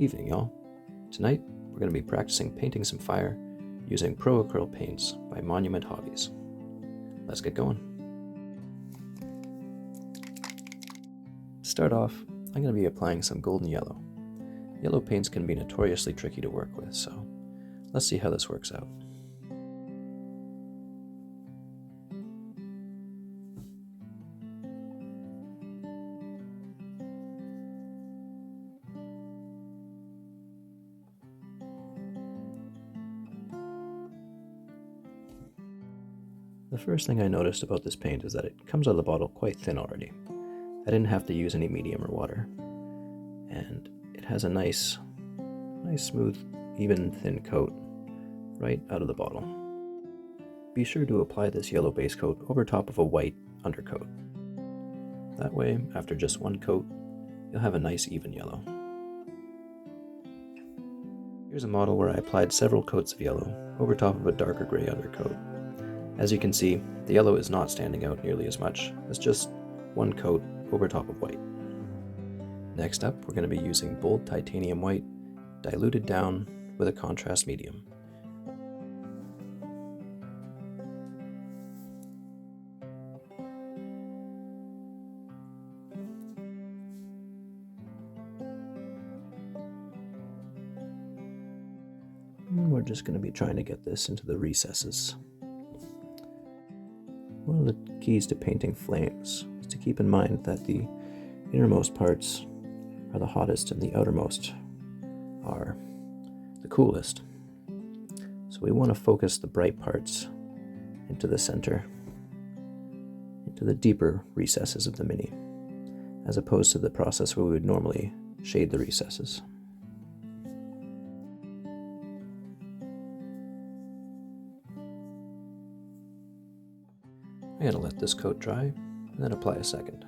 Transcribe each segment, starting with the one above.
Evening, y'all. Tonight, we're going to be practicing painting some fire using Pro Acryl paints by Monument Hobbies. Let's get going. To start off, I'm going to be applying some golden yellow. Yellow paints can be notoriously tricky to work with, so let's see how this works out. The first thing I noticed about this paint is that it comes out of the bottle quite thin already. I didn't have to use any medium or water, and it has a nice smooth, even thin coat right out of the bottle. Be sure to apply this yellow base coat over top of a white undercoat. That way, after just one coat, you'll have a nice even yellow. Here's a model where I applied several coats of yellow over top of a darker gray undercoat. As you can see, the yellow is not standing out nearly as much as just one coat over top of white. Next up, we're going to be using bold titanium white, diluted down with a contrast medium. And we're just going to be trying to get this into the recesses. One of the keys to painting flames is to keep in mind that the innermost parts are the hottest and the outermost are the coolest. So we want to focus the bright parts into the center, into the deeper recesses of the mini, as opposed to the process where we would normally shade the recesses. I'm going to let this coat dry and then apply a second.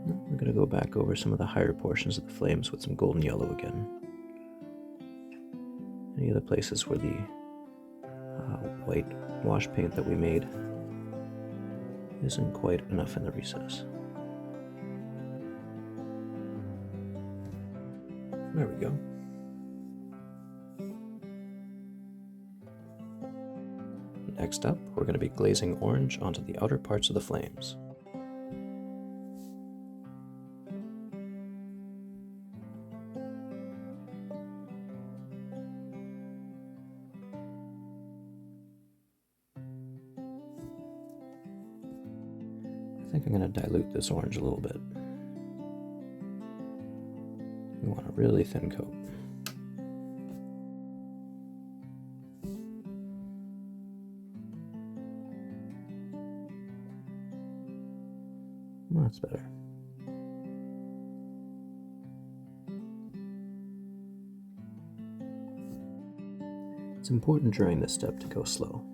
We're going to go back over some of the higher portions of the flames with some golden yellow again. Any of the places where the white wash paint that we made isn't quite enough in the recess. There we go. Next up, we're going to be glazing orange onto the outer parts of the flames. I think I'm going to dilute this orange a little bit. We want a really thin coat. That's better. It's important during this step to go slow.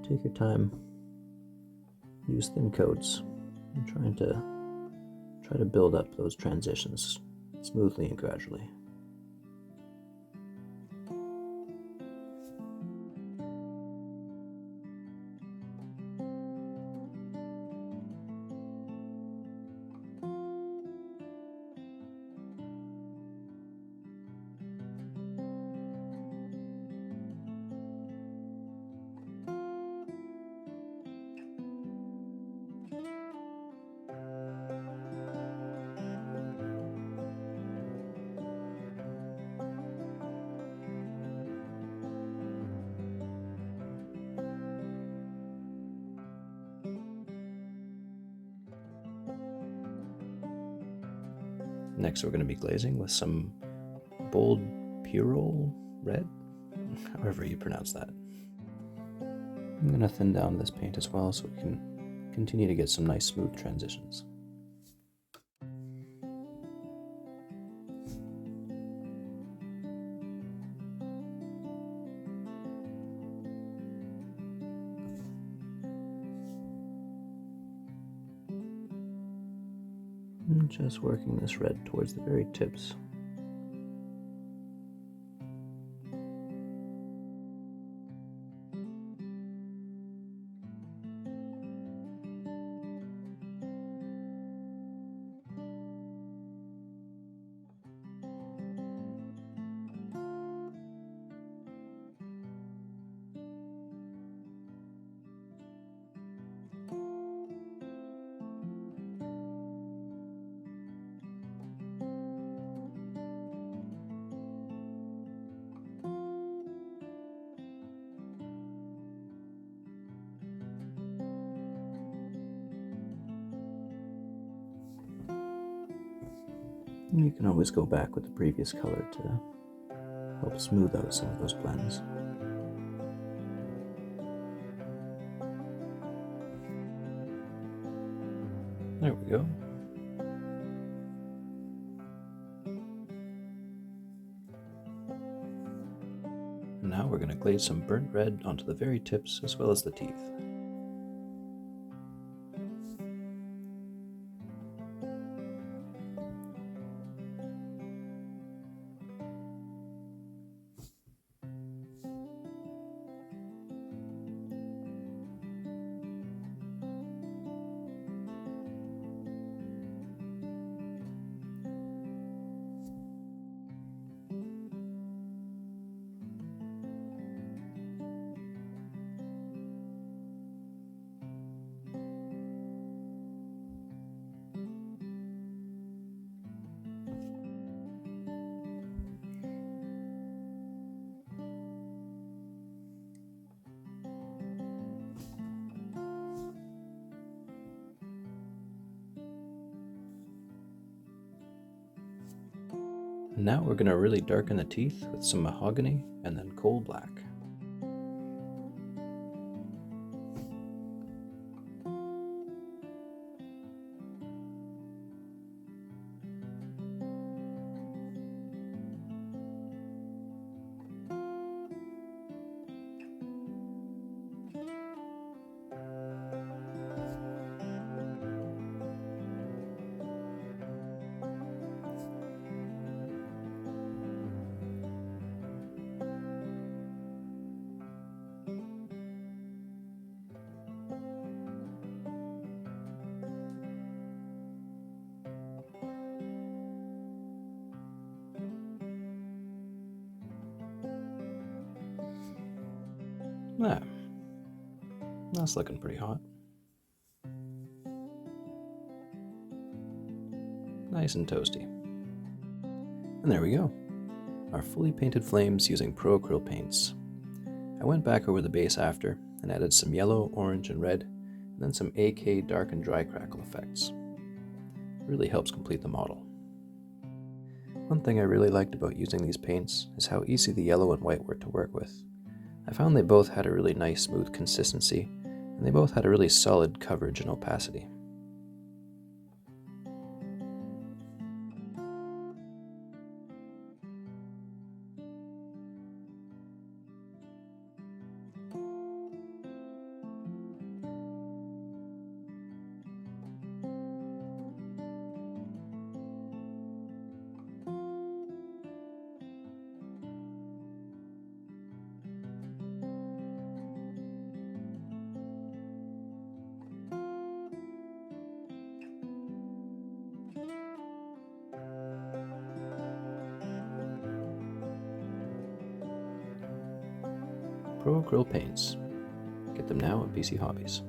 Take your time. Use thin coats. I'm try to build up those transitions smoothly and gradually. Next, we're going to be glazing with some bold Purol red, however you pronounce that. I'm going to thin down this paint as well so we can continue to get some nice smooth transitions. And just working this red towards the very tips. And you can always go back with the previous color to help smooth out some of those blends. There we go. Now we're going to glaze some burnt red onto the very tips as well as the teeth. Now we're going to really darken the teeth with some mahogany and then coal black. Ah, that's looking pretty hot. Nice and toasty. And there we go. Our fully painted flames using Pro Acryl paints. I went back over the base after and added some yellow, orange, and red, and then some AK dark and dry crackle effects. It really helps complete the model. One thing I really liked about using these paints is how easy the yellow and white were to work with. I found they both had a really nice smooth consistency, and they both had a really solid coverage and opacity. Pro Acryl paints. Get them now at PC Hobbies.